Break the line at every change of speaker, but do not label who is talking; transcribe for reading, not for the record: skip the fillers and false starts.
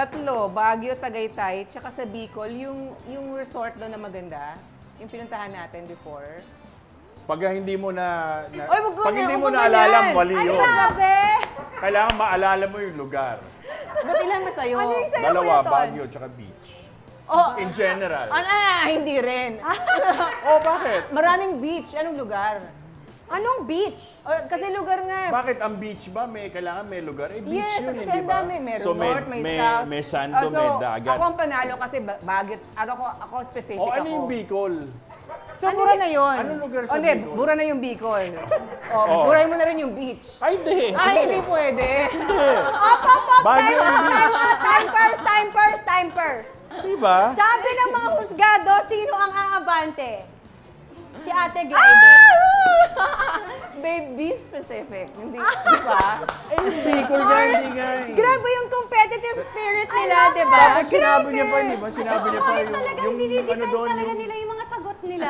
Tatlo, Baguio, Tagaytay, tsaka sa Bicol, yung resort doon na maganda, yung pinuntahan natin before.
Pag hindi mo na,
Oy, wag ko
pag
na,
hindi
wag
mo
mo
naalala,
ganyan.
mali
Ano
yun.
sabi?
Kailangan maalala mo yung lugar.
Ba't ilan ba sa'yo?
Ano yung sa'yo,
Dalawa,
Kuya Ton?
Baguio, tsaka beach.
Oh,
In general.
hindi rin.
Oh, bakit?
Maraming beach. Anong lugar?
Anong beach?
Oh, kasi lugar nga.
Bakit ang beach ba? Kailangan may lugar. Beach
Yes,
yun,
kasi
di
ang
ba?
dami. May
So,
resort, may south.
may sando, may dagat.
Ako ang panalo kasi Baguio. Ako specific
O, ano
ako.
yung Bicol?
So, bura na yun.
Anong lugar sa
Hindi,
Bicol?
bura na yung Bicol.
Oh.
Buray mo na rin yung beach.
Ay, hindi.
Ay, hindi pwede.
Op,
Baguio yung beach.
time first.
Diba?
Sabi ng mga husgado, sino ang aabante? Si Ate Glide.
Babe, be specific. Hindi, di ba?
Eh, yung Bicol nga, hindi nga eh.
Grabe yung competitive spirit nila, di ba?
Tapos sinabi niya pa, di ba? Sinabi niya pa
Talaga,
yung
dinidikit
ano doon,
talaga
yung...
nila yung mga sagot nila.